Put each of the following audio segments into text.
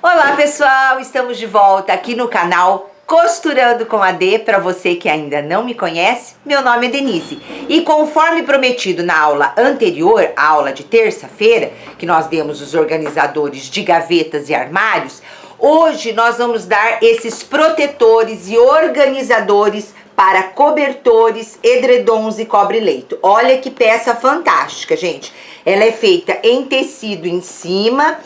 Olá pessoal, estamos de volta aqui no canal Costurando com a D. Para você que ainda não me conhece, meu nome é Denise e conforme prometido na aula anterior, a aula de terça-feira, que nós demos os organizadores de gavetas e armários, hoje nós vamos dar esses protetores e organizadores para cobertores, edredons e cobre-leito. Olha que peça fantástica, gente. Ela é feita em tecido em cima,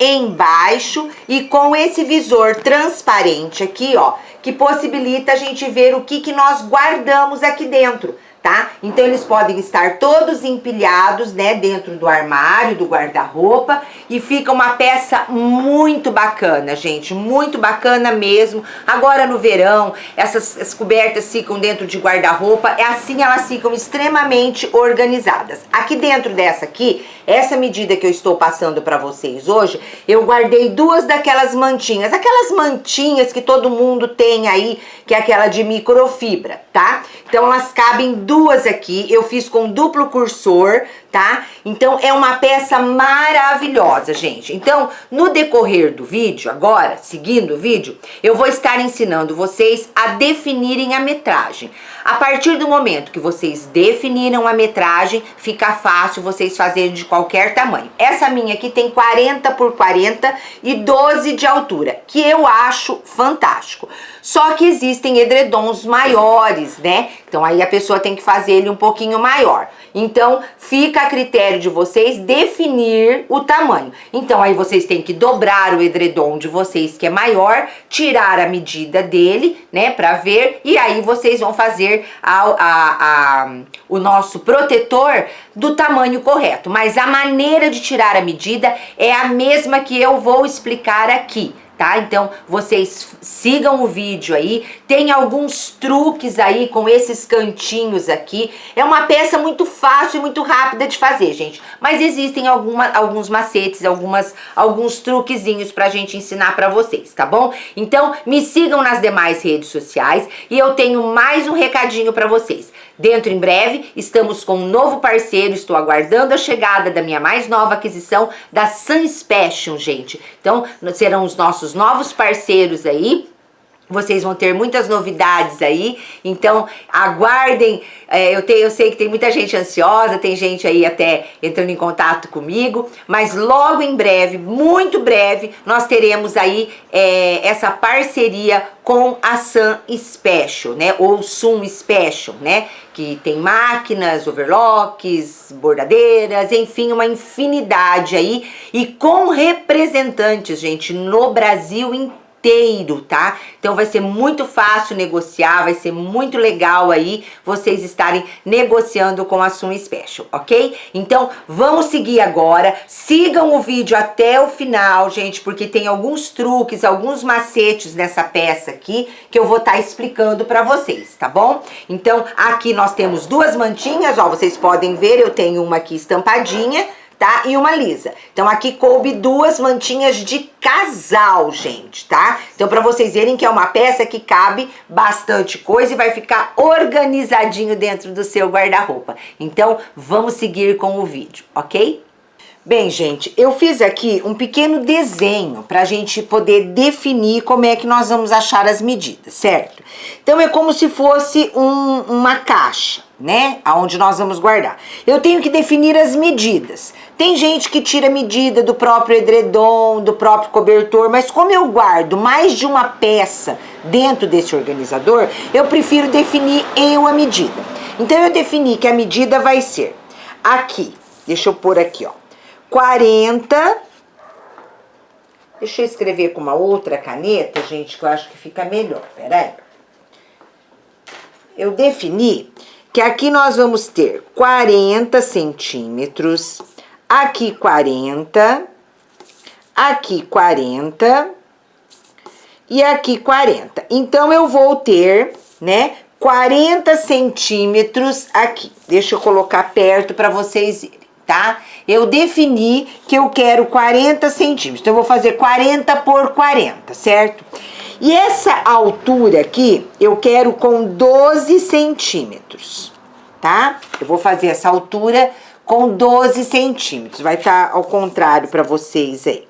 embaixo e com esse visor transparente aqui, ó, que possibilita a gente ver o que nós guardamos aqui dentro, tá? Então eles podem estar todos empilhados, né, dentro do armário, do guarda-roupa, e fica uma peça muito bacana, gente, muito bacana mesmo. Agora no verão, essas cobertas ficam dentro de guarda-roupa, é assim elas ficam extremamente organizadas. Aqui dentro dessa aqui, essa medida que eu estou passando para vocês hoje, eu guardei duas daquelas mantinhas, aquelas mantinhas que todo mundo tem aí, que é aquela de microfibra, tá? Então elas cabem duas aqui, eu fiz com duplo cursor, tá? Então é uma peça maravilhosa, gente. Então, no decorrer do vídeo, agora, seguindo o vídeo, eu vou estar ensinando vocês a definirem a metragem. A partir do momento que vocês definiram a metragem, fica fácil vocês fazerem de qualquer tamanho. Essa minha aqui tem 40 por 40 e 12 de altura, que eu acho fantástico. Só que existem edredons maiores, né? Então aí a pessoa tem que fazer ele um pouquinho maior. Então fica a critério de vocês definir o tamanho. Então aí vocês têm que dobrar o edredom de vocês que é maior, tirar a medida dele, né, pra ver, e aí vocês vão fazer o nosso protetor do tamanho correto. Mas a maneira de tirar a medida é a mesma que eu vou explicar aqui, tá? Então, vocês sigam o vídeo aí, tem alguns truques aí com esses cantinhos aqui. É uma peça muito fácil e muito rápida de fazer, gente. Mas existem alguns macetes, alguns truquezinhos pra gente ensinar pra vocês, tá bom? Então, me sigam nas demais redes sociais e eu tenho mais um recadinho pra vocês. Dentro em breve, estamos com um novo parceiro, estou aguardando a chegada da minha mais nova aquisição, da Sunspassion, gente. Então, serão os nossos novos parceiros aí. Vocês vão ter muitas novidades aí, então aguardem. Eu sei que tem muita gente ansiosa, tem gente aí até entrando em contato comigo, mas logo em breve, muito breve, nós teremos aí essa parceria com a Sun Special, né, ou Sun Special, né, que tem máquinas, overlocks, bordadeiras, enfim, uma infinidade aí, e com representantes, gente, no Brasil inteiro, tá? Então vai ser muito fácil negociar, vai ser muito legal aí vocês estarem negociando com a Sun Special, ok? Então vamos seguir agora, sigam o vídeo até o final, gente, porque tem alguns truques, alguns macetes nessa peça aqui que eu vou estar explicando pra vocês, tá bom? Então aqui nós temos duas mantinhas, ó, vocês podem ver, eu tenho uma aqui estampadinha, tá? E uma lisa. Então aqui coube duas mantinhas de casal, gente, tá? Então pra vocês verem que é uma peça que cabe bastante coisa e vai ficar organizadinho dentro do seu guarda-roupa. Então vamos seguir com o vídeo, ok? Bem, gente, eu fiz aqui um pequeno desenho pra gente poder definir como é que nós vamos achar as medidas, certo? Então é como se fosse uma caixa, né? Aonde nós vamos guardar. Eu tenho que definir as medidas. Tem gente que tira a medida do próprio edredom, do próprio cobertor, mas como eu guardo mais de uma peça dentro desse organizador, eu prefiro definir eu a medida. Então eu defini que a medida vai ser aqui, deixa eu pôr aqui, ó, 40, deixa eu escrever com uma outra caneta, gente, que eu acho que fica melhor, peraí. Eu defini que aqui nós vamos ter 40 centímetros, aqui 40, aqui 40 e aqui 40. Então, eu vou ter, né, 40 centímetros aqui. Deixa eu colocar perto para vocês verem, tá? Eu defini que eu quero 40 centímetros, então eu vou fazer 40 por 40, certo? E essa altura aqui, eu quero com 12 centímetros, tá? Eu vou fazer essa altura com 12 centímetros, vai estar ao contrário para vocês aí.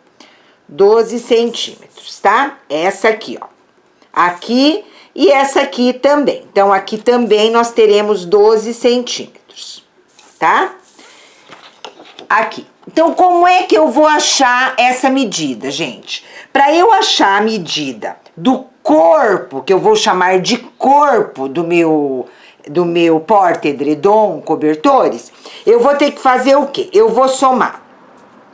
12 centímetros, tá? Essa aqui, ó. Aqui e essa aqui também. Então, aqui também nós teremos 12 centímetros, tá? Aqui. Então, como é que eu vou achar essa medida, gente? Para eu achar a medida do corpo, que eu vou chamar de corpo do meu porta-edredom, cobertores, eu vou ter que fazer o quê? Eu vou somar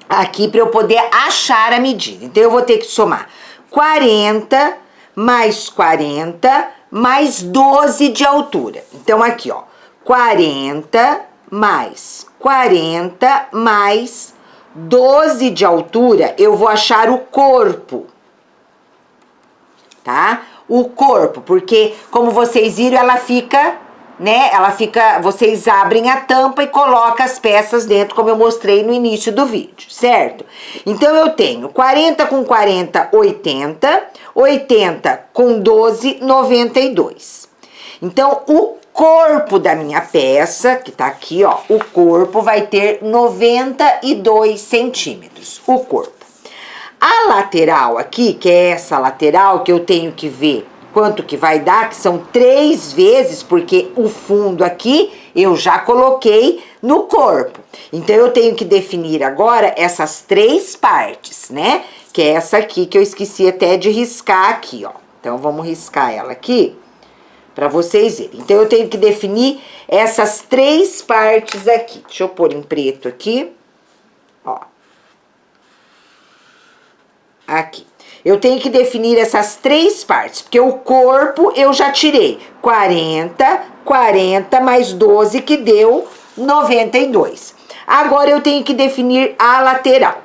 aqui para eu poder achar a medida. Então, eu vou ter que somar 40 mais 40 mais 12 de altura. Então, aqui, ó, 40 mais 40 mais 12 de altura, eu vou achar o corpo, tá? O corpo, porque, como vocês viram, ela fica, né? Ela fica, vocês abrem a tampa e colocam as peças dentro, como eu mostrei no início do vídeo, certo? Então, eu tenho 40 com 40, 80, 80 com 12, 92. Então, o corpo da minha peça, que tá aqui, ó, o corpo vai ter 92 centímetros, o corpo. A lateral aqui, que é essa lateral, que eu tenho que ver quanto que vai dar, que são 3 vezes, porque o fundo aqui eu já coloquei no corpo. Então, eu tenho que definir agora essas 3 partes, né? Que é essa aqui, que eu esqueci até de riscar aqui, ó. Então, vamos riscar ela aqui, para vocês verem. Então, eu tenho que definir essas 3 partes aqui. Deixa eu pôr em preto aqui, ó. Aqui. Eu tenho que definir essas 3 partes, porque o corpo eu já tirei 40, 40 mais 12, que deu 92. Agora, eu tenho que definir a lateral.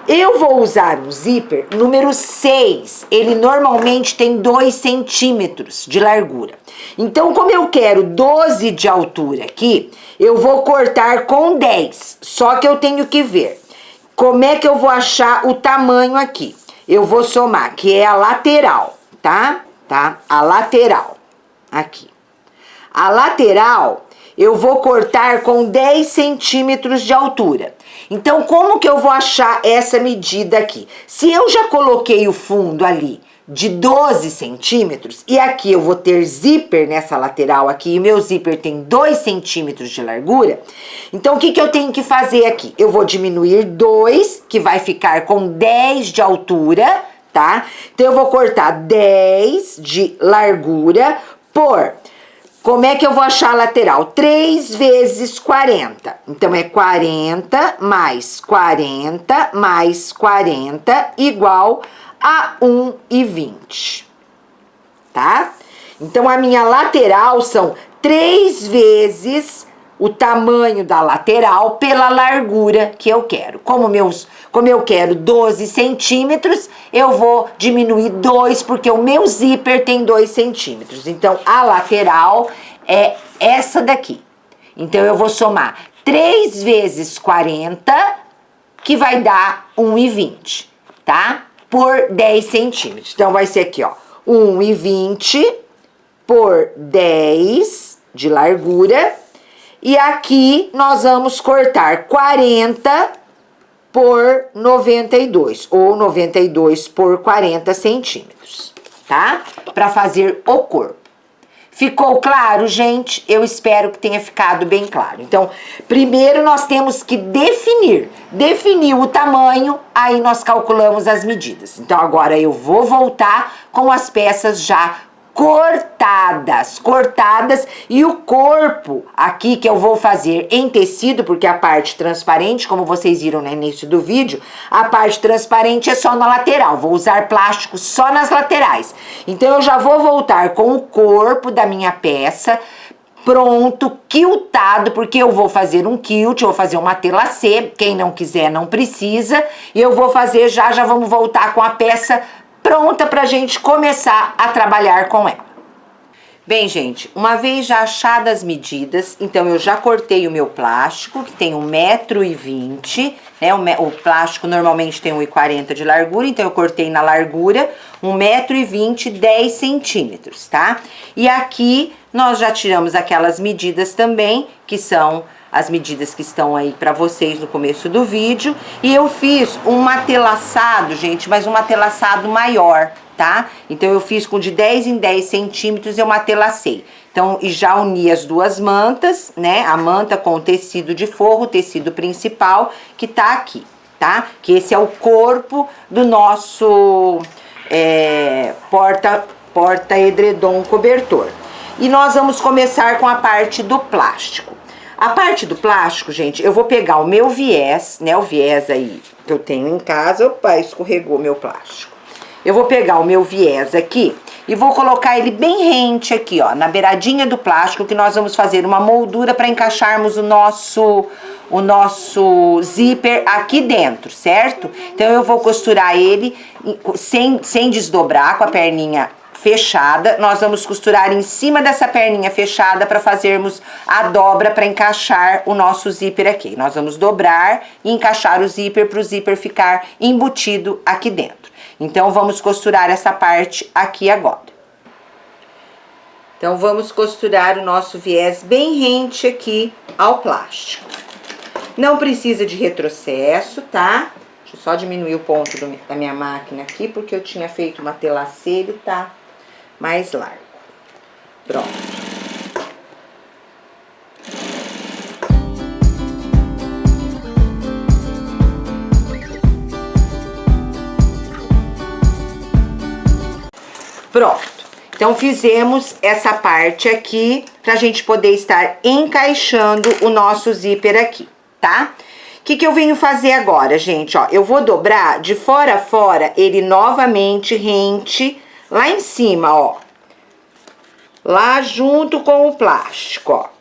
Eu vou usar um zíper número 6, ele normalmente tem 2 centímetros de largura. Então, como eu quero 12 de altura aqui, eu vou cortar com 10, só que eu tenho que ver como é que eu vou achar o tamanho aqui. Eu vou somar, que é a lateral, tá? A lateral, aqui. A lateral, eu vou cortar com 10 centímetros de altura. Então, como que eu vou achar essa medida aqui? Se eu já coloquei o fundo ali de 12 centímetros, e aqui eu vou ter zíper nessa lateral aqui, e meu zíper tem 2 centímetros de largura, então o que que eu tenho que fazer aqui? Eu vou diminuir 2, que vai ficar com 10 de altura, tá? Então, eu vou cortar 10 de largura por... Como é que eu vou achar a lateral? 3 vezes 40. Então, é 40 mais 40 mais 40 igual a 1,20, tá? Então, a minha lateral são 3 vezes o tamanho da lateral pela largura que eu quero. Como eu quero 12 centímetros, eu vou diminuir 2, porque o meu zíper tem 2 centímetros. Então, a lateral é essa daqui. Então, eu vou somar 3 vezes 40, que vai dar 1,20, tá? Por 10 centímetros. Então, vai ser aqui, ó, 1,20 por 10 de largura. E aqui nós vamos cortar 40 por 92, ou 92 por 40 centímetros, tá? Para fazer o corpo. Ficou claro, gente? Eu espero que tenha ficado bem claro. Então, primeiro nós temos que definir o tamanho, aí nós calculamos as medidas. Então, agora eu vou voltar com as peças já cortadas, e o corpo aqui que eu vou fazer em tecido, porque a parte transparente, como vocês viram no início do vídeo, a parte transparente é só na lateral, vou usar plástico só nas laterais. Então, eu já vou voltar com o corpo da minha peça pronto, quiltado, porque eu vou fazer um quilt, eu vou fazer uma tela C, quem não quiser não precisa, e eu vou fazer já vamos voltar com a peça pronta pra gente começar a trabalhar com ela. Bem, gente, uma vez já achadas as medidas, então eu já cortei o meu plástico, que tem 1,20 m, né? O plástico normalmente tem 1,40 de largura, então eu cortei na largura 1,20 m, 10 centímetros, tá? E aqui nós já tiramos aquelas medidas também, que são as medidas que estão aí pra vocês no começo do vídeo. E eu fiz um matelaçado, gente, mas um matelaçado maior, tá? Então eu fiz com de 10 em 10 centímetros, eu matelacei. Então, e já uni as duas mantas, né? A manta com o tecido de forro, o tecido principal, que tá aqui, tá? Que esse é o corpo do nosso porta-edredom cobertor. E nós vamos começar com a parte do plástico. A parte do plástico, gente, eu vou pegar o meu viés, né? O viés aí que eu tenho em casa. Opa, escorregou meu plástico. Eu vou pegar o meu viés aqui e vou colocar ele bem rente aqui, ó, na beiradinha do plástico, que nós vamos fazer uma moldura para encaixarmos o nosso zíper aqui dentro, certo? Então eu vou costurar ele sem desdobrar, com a perninha fechada. Nós vamos costurar em cima dessa perninha fechada para fazermos a dobra para encaixar o nosso zíper aqui. Nós vamos dobrar e encaixar o zíper para o zíper ficar embutido aqui dentro. Então, vamos costurar essa parte aqui agora. Então, vamos costurar o nosso viés bem rente aqui ao plástico. Não precisa de retrocesso, tá? Deixa eu só diminuir o ponto da minha máquina aqui, porque eu tinha feito uma telaceira e tá mais largo. Pronto. Pronto, então fizemos essa parte aqui pra gente poder estar encaixando o nosso zíper aqui, tá? O que eu venho fazer agora, gente, ó? Eu vou dobrar de fora a fora ele novamente rente lá em cima, ó. Lá junto com o plástico, ó.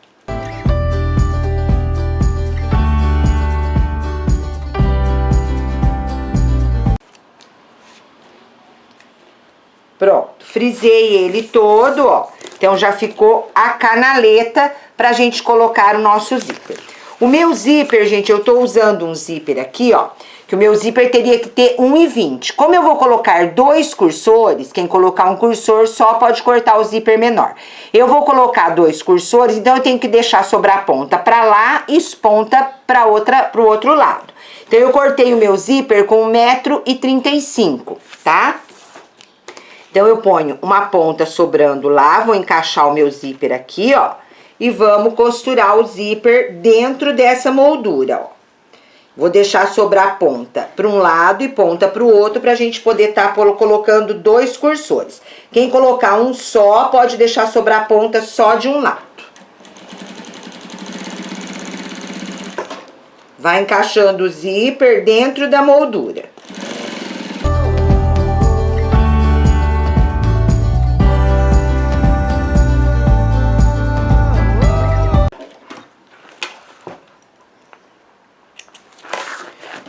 Pronto, frisei ele todo, ó. Então, já ficou a canaleta pra gente colocar o nosso zíper. O meu zíper, gente, eu tô usando um zíper aqui, ó, que o meu zíper teria que ter 1,20. Como eu vou colocar 2 cursores, quem colocar um cursor só pode cortar o zíper menor. Eu vou colocar 2 cursores, então eu tenho que deixar sobrar ponta pra lá e ponta pro outro lado. Então, eu cortei o meu zíper com 1,35 m, tá? Então, eu ponho uma ponta sobrando lá, vou encaixar o meu zíper aqui, ó. E vamos costurar o zíper dentro dessa moldura, ó. Vou deixar sobrar ponta para um lado e ponta para o outro, pra gente poder tá colocando 2 cursores. Quem colocar um só, pode deixar sobrar ponta só de um lado. Vai encaixando o zíper dentro da moldura.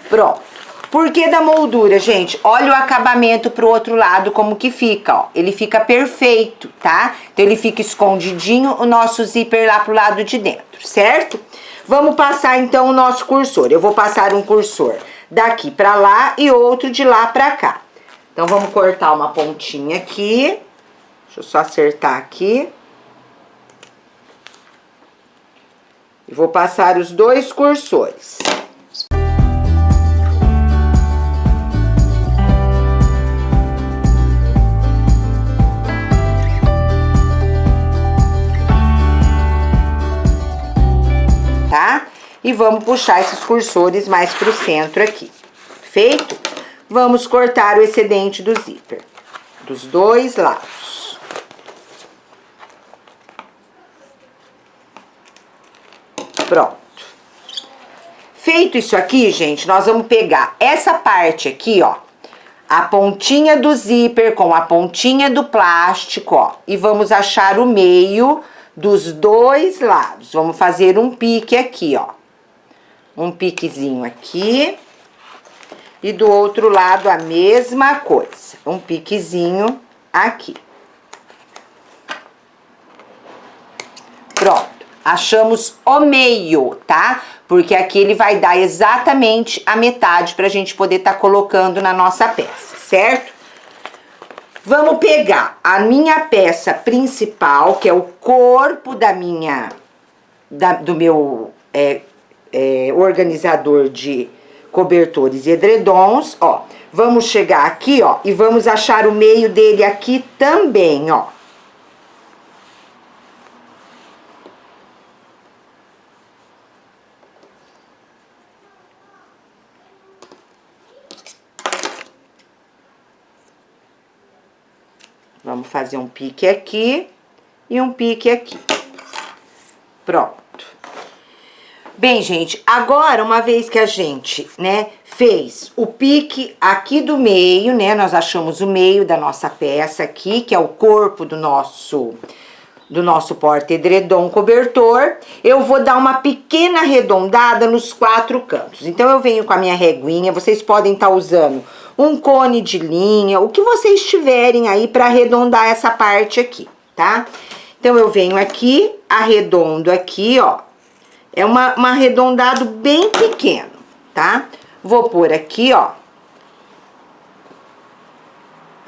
Pronto. Por que da moldura, gente? Olha o acabamento pro outro lado, como que fica, ó. Ele fica perfeito, tá? Então, ele fica escondidinho, o nosso zíper lá pro lado de dentro, certo? Vamos passar, então, o nosso cursor. Eu vou passar um cursor daqui pra lá e outro de lá pra cá. Então, vamos cortar uma pontinha aqui. Deixa eu só acertar aqui. E vou passar os 2 cursores. Tá? E vamos puxar esses cursores mais pro centro aqui. Feito? Vamos cortar o excedente do zíper, dos 2 lados. Pronto. Feito isso aqui, gente, nós vamos pegar essa parte aqui, ó, a pontinha do zíper com a pontinha do plástico, ó, e vamos achar o meio dos 2 lados. Vamos fazer um pique aqui, ó. Um piquezinho aqui. E do outro lado a mesma coisa. Um piquezinho aqui. Pronto. Achamos o meio, tá? Porque aqui ele vai dar exatamente a metade pra gente poder tá colocando na nossa peça, certo? Vamos pegar a minha peça principal, que é o corpo do meu organizador de cobertores e edredons, ó. Vamos chegar aqui, ó, e vamos achar o meio dele aqui também, ó. Vamos fazer um pique aqui e um pique aqui. Pronto. Bem, gente, agora, uma vez que a gente, né, fez o pique aqui do meio, né, nós achamos o meio da nossa peça aqui, que é o corpo do nosso porta-edredom cobertor, eu vou dar uma pequena arredondada nos 4 cantos. Então, eu venho com a minha reguinha, vocês podem estar usando um cone de linha, o que vocês tiverem aí para arredondar essa parte aqui, tá? Então, eu venho aqui, arredondo aqui, ó. É um arredondado bem pequeno, tá? Vou pôr aqui, ó.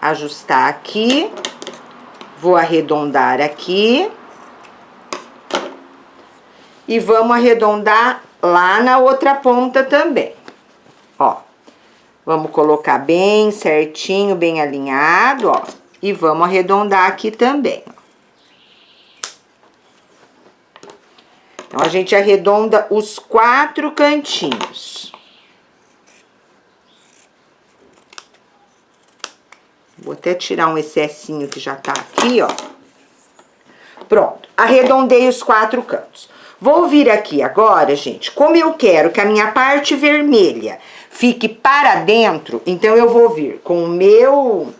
Ajustar aqui. Vou arredondar aqui. E vamos arredondar lá na outra ponta também. Ó. Vamos colocar bem certinho, bem alinhado, ó. E vamos arredondar aqui também, ó. Então, a gente arredonda os 4 cantinhos. Vou até tirar um excessinho que já tá aqui, ó. Pronto, arredondei os 4 cantos. Vou vir aqui agora, gente, como eu quero que a minha parte vermelha fique para dentro, então eu vou vir com o meu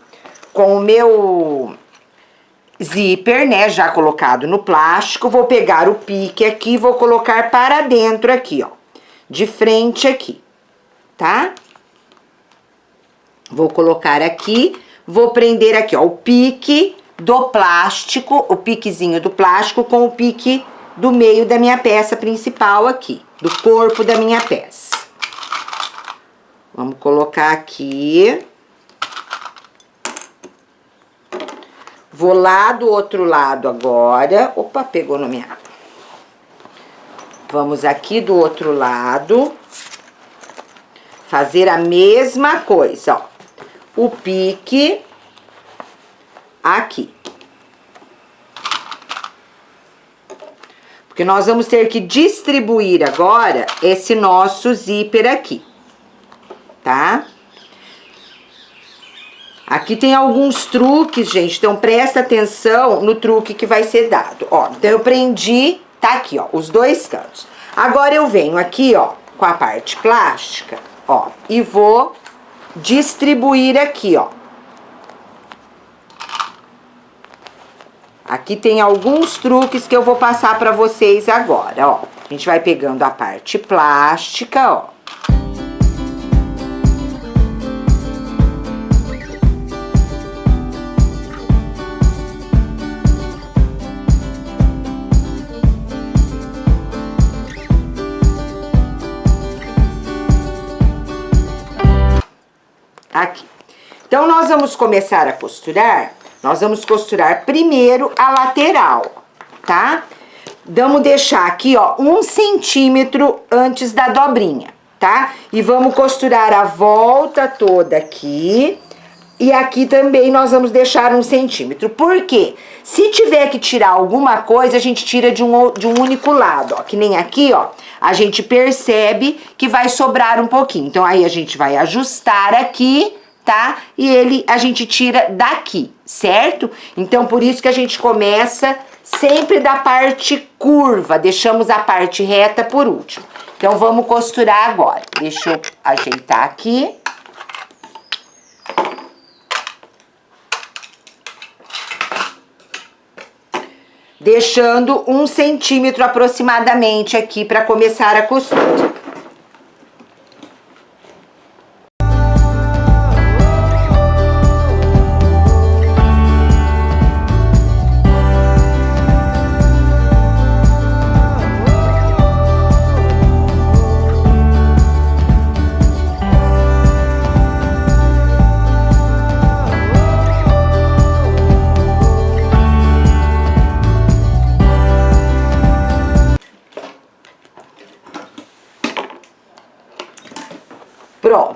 zíper, né, já colocado no plástico, vou pegar o pique aqui, vou colocar para dentro aqui, ó, de frente aqui, tá? Vou colocar aqui, vou prender aqui, ó, o pique do plástico, o piquezinho do plástico com o pique do meio da minha peça principal aqui, do corpo da minha peça. Vamos colocar aqui. Vou lá do outro lado agora. Opa, pegou na minha... Vamos aqui do outro lado. Fazer a mesma coisa, ó. O pique aqui. Porque nós vamos ter que distribuir agora esse nosso zíper aqui, tá? Aqui tem alguns truques, gente, então presta atenção no truque que vai ser dado. Ó, então eu prendi, tá aqui, ó, os 2 cantos. Agora eu venho aqui, ó, com a parte plástica, ó, e vou distribuir aqui, ó. Aqui tem alguns truques que eu vou passar pra vocês agora, ó. A gente vai pegando a parte plástica, ó. Aqui. Então, nós vamos começar a costurar. Nós vamos costurar primeiro a lateral, tá? Vamos deixar aqui, ó, 1 centímetro antes da dobrinha, tá? E vamos costurar a volta toda aqui. E aqui também nós vamos deixar 1 centímetro. Por quê? Se tiver que tirar alguma coisa, a gente tira de um único lado, ó. Que nem aqui, ó, a gente percebe que vai sobrar um pouquinho. Então, aí a gente vai ajustar aqui, tá? E a gente tira daqui, certo? Então, por isso que a gente começa sempre da parte curva, deixamos a parte reta por último. Então, vamos costurar agora. Deixa eu ajeitar aqui. Deixando 1 centímetro aproximadamente aqui para começar a costura.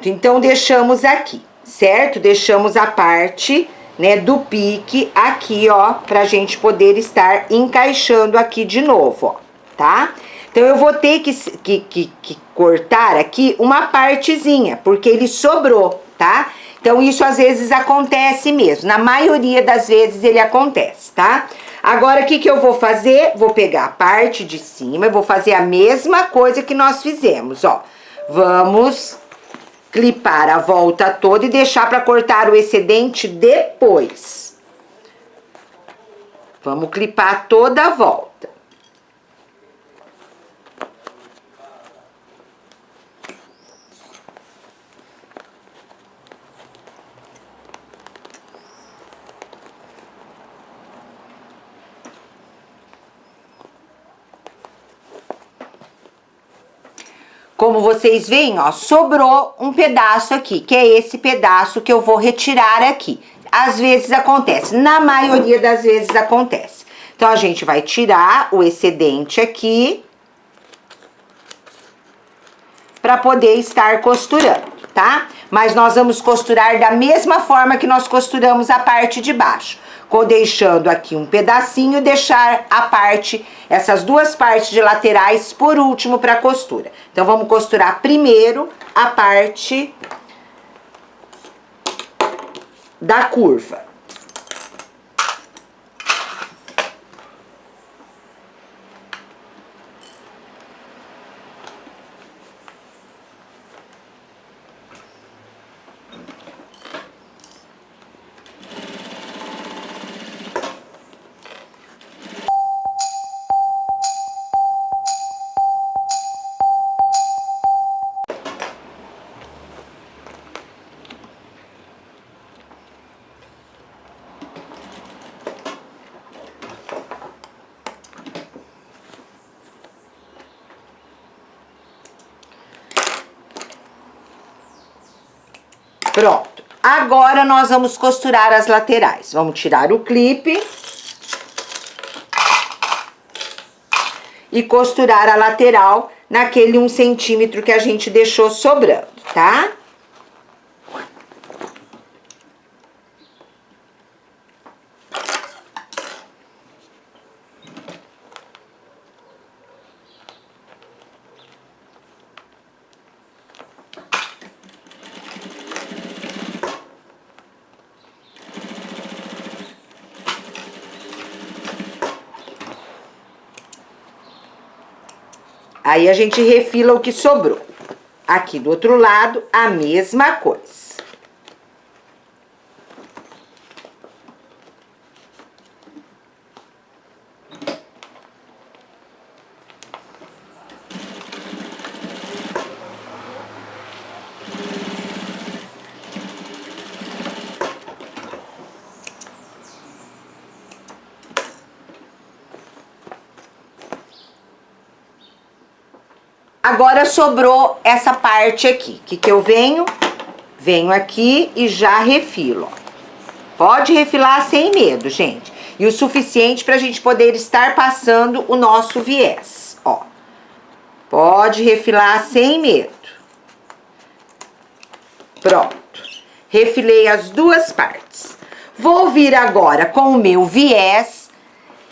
Pronto, então deixamos aqui, certo? Deixamos a parte, né, do pique aqui, ó, pra gente poder estar encaixando aqui de novo, ó, tá? Então, eu vou ter que cortar aqui uma partezinha, porque ele sobrou, tá? Então, isso às vezes acontece mesmo, na maioria das vezes ele acontece, tá? Agora, o que que eu vou fazer? Vou pegar a parte de cima, eu vou fazer a mesma coisa que nós fizemos, ó. Vamos clipar a volta toda e deixar para cortar o excedente depois. Vamos clipar toda a volta. Como vocês veem, ó, sobrou um pedaço aqui, que é esse pedaço que eu vou retirar aqui. Às vezes acontece, na maioria das vezes acontece. Então, a gente vai tirar o excedente aqui para poder estar costurando, tá? Mas nós vamos costurar da mesma forma que nós costuramos a parte de baixo. Deixando aqui um pedacinho, deixar a parte, essas duas partes de laterais por último para costura. Então, vamos costurar primeiro a parte da curva. Pronto. Agora, nós vamos costurar as laterais. Vamos tirar o clipe. E costurar a lateral naquele 1 centímetro que a gente deixou sobrando, tá? Aí, a gente refila o que sobrou. Aqui do outro lado, a mesma coisa. Agora, sobrou essa parte aqui. O que eu venho? Venho aqui e já refilo, ó. Pode refilar sem medo, gente. E o suficiente pra gente poder estar passando o nosso viés, ó. Pode refilar sem medo. Pronto. Refilei as duas partes. Vou vir agora com o meu viés.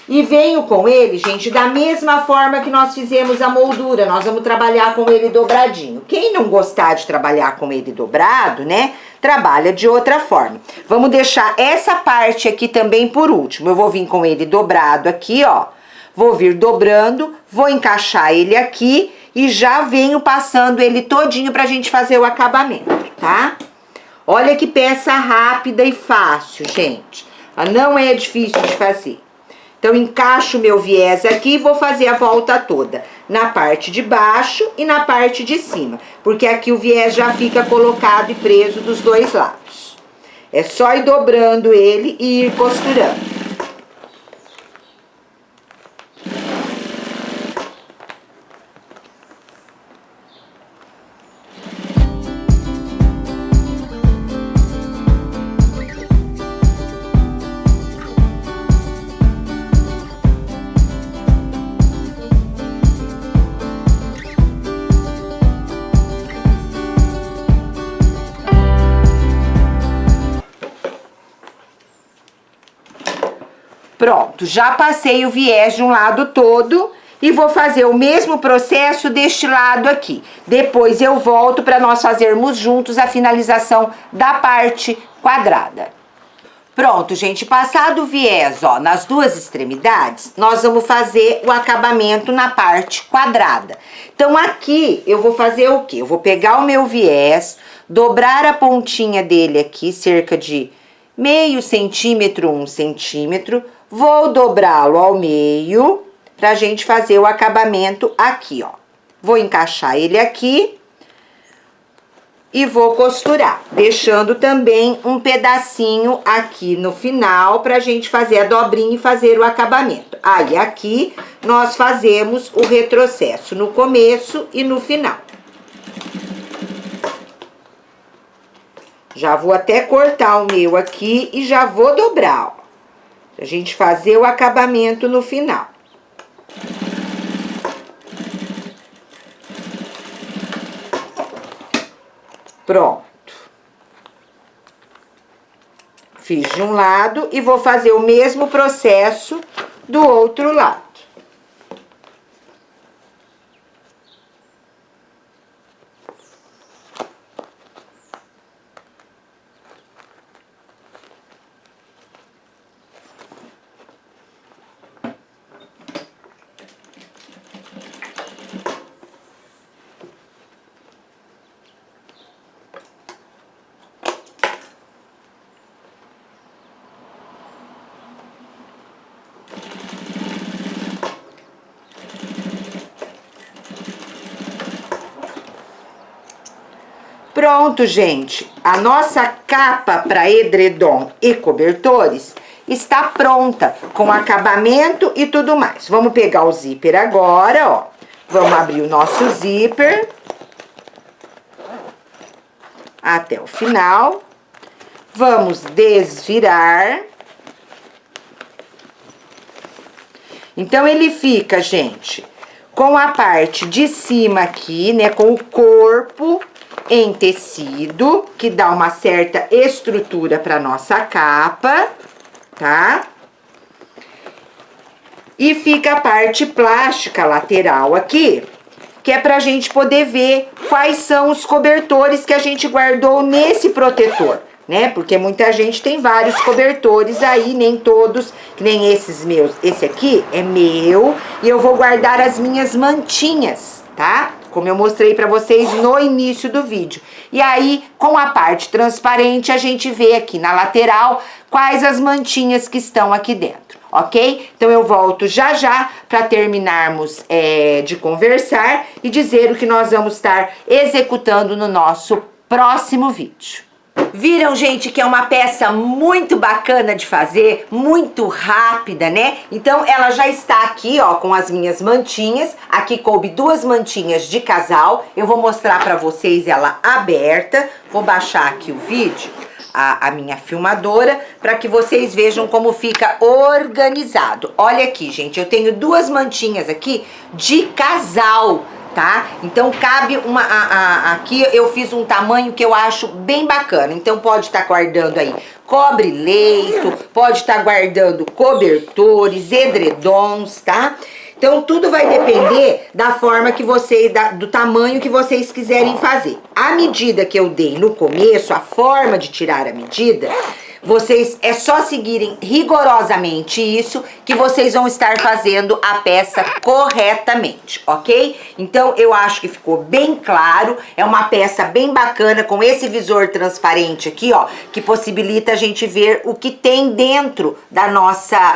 E venho com ele, gente, da mesma forma que nós fizemos a moldura. Nós vamos trabalhar com ele dobradinho. Quem não gostar de trabalhar com ele dobrado, né, trabalha de outra forma. Vamos deixar essa parte aqui também por último. Eu vou vir com ele dobrado aqui, ó. Vou vir dobrando, vou encaixar ele aqui e já venho passando ele todinho pra gente fazer o acabamento, tá? Olha que peça rápida e fácil, gente. Não é difícil de fazer. Então, encaixo o meu viés aqui e vou fazer a volta toda, na parte de baixo e na parte de cima, porque aqui o viés já fica colocado e preso dos dois lados. É só ir dobrando ele e ir costurando. Pronto, já passei o viés de um lado todo e vou fazer o mesmo processo deste lado aqui. Depois eu volto para nós fazermos juntos a finalização da parte quadrada. Pronto, gente, passado o viés, ó, nas duas extremidades, nós vamos fazer o acabamento na parte quadrada. Então, aqui, eu vou fazer o quê? Eu vou pegar o meu viés, dobrar a pontinha dele aqui, cerca de meio centímetro, 1 centímetro, vou dobrá-lo ao meio, pra gente fazer o acabamento aqui, ó. Vou encaixar ele aqui e vou costurar, deixando também um pedacinho aqui no final pra gente fazer a dobrinha e fazer o acabamento. Aí, aqui, nós fazemos o retrocesso no começo e no final. Já vou até cortar o meu aqui e já vou dobrar, ó, pra gente fazer o acabamento no final. Pronto. Fiz de um lado e vou fazer o mesmo processo do outro lado. Pronto, gente, a nossa capa para edredom e cobertores está pronta, com acabamento e tudo mais. Vamos pegar o zíper agora, ó. Vamos abrir o nosso zíper até o final. Vamos desvirar. Então, ele fica, gente, com a parte de cima aqui, né, com o corpo em tecido, que dá uma certa estrutura para nossa capa, tá? E fica a parte plástica lateral aqui, que é pra gente poder ver quais são os cobertores que a gente guardou nesse protetor, né? Porque muita gente tem vários cobertores aí, nem todos, que nem esses meus. Esse aqui é meu e eu vou guardar as minhas mantinhas, tá? Como eu mostrei pra vocês no início do vídeo. E aí, com a parte transparente, a gente vê aqui na lateral quais as mantinhas que estão aqui dentro, ok? Então, eu volto já já pra terminarmos de conversar e dizer o que nós vamos estar executando no nosso próximo vídeo. Viram, gente, que é uma peça muito bacana de fazer, muito rápida, né? Então, ela já está aqui, ó, com as minhas mantinhas. Aqui coube 2 mantinhas de casal. Eu vou mostrar pra vocês ela aberta. Vou baixar aqui o vídeo, a minha filmadora, para que vocês vejam como fica organizado. Olha aqui, gente, eu tenho 2 mantinhas aqui de casal, tá? Então, cabe uma... aqui eu fiz um tamanho que eu acho bem bacana. Então, pode estar guardando aí cobre-leito, pode estar guardando cobertores, edredons, tá? Então, tudo vai depender da forma que vocês... do tamanho que vocês quiserem fazer. A medida que eu dei no começo, a forma de tirar a medida... Vocês, é só seguirem rigorosamente isso que vocês vão estar fazendo a peça corretamente, ok? Então, eu acho que ficou bem claro, é uma peça bem bacana com esse visor transparente aqui, ó, que possibilita a gente ver o que tem dentro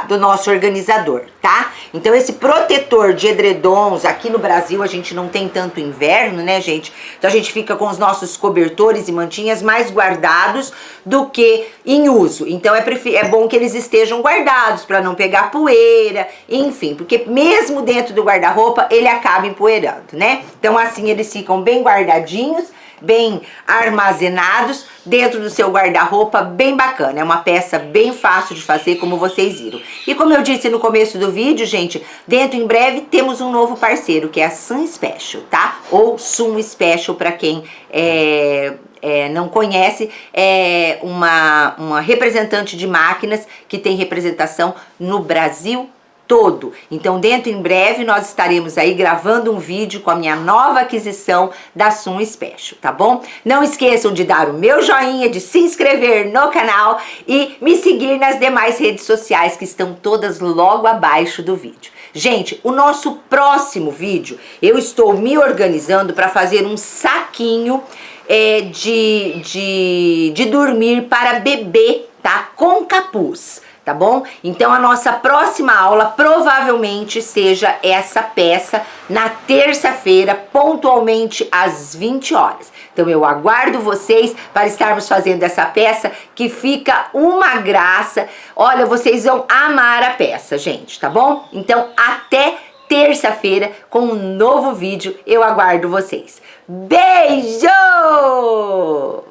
do nosso organizador, tá? Então, esse protetor de edredons, aqui no Brasil a gente não tem tanto inverno, né, gente? Então, a gente fica com os nossos cobertores e mantinhas mais guardados do que em uso. Então, é bom que eles estejam guardados para não pegar poeira, enfim, porque mesmo dentro do guarda-roupa, ele acaba empoeirando, né? Então, assim, eles ficam bem guardadinhos, bem armazenados dentro do seu guarda-roupa, bem bacana. É uma peça bem fácil de fazer, como vocês viram. E como eu disse no começo do vídeo, gente, dentro em breve temos um novo parceiro, que é a Sun Special, tá? Ou Sun Special para quem não conhece, é uma representante de máquinas que tem representação no Brasil todo. Então, dentro em breve, nós estaremos aí gravando um vídeo com a minha nova aquisição da Sun Special, tá bom? Não esqueçam de dar o meu joinha, de se inscrever no canal e me seguir nas demais redes sociais que estão todas logo abaixo do vídeo. Gente, o nosso próximo vídeo, eu estou me organizando para fazer um saquinho de dormir para bebê, tá? Com capuz. Tá bom? Então a nossa próxima aula provavelmente seja essa peça na terça-feira, pontualmente às 20 horas. Então eu aguardo vocês para estarmos fazendo essa peça que fica uma graça. Olha, vocês vão amar a peça, gente, tá bom? Então até terça-feira com um novo vídeo. Eu aguardo vocês. Beijo!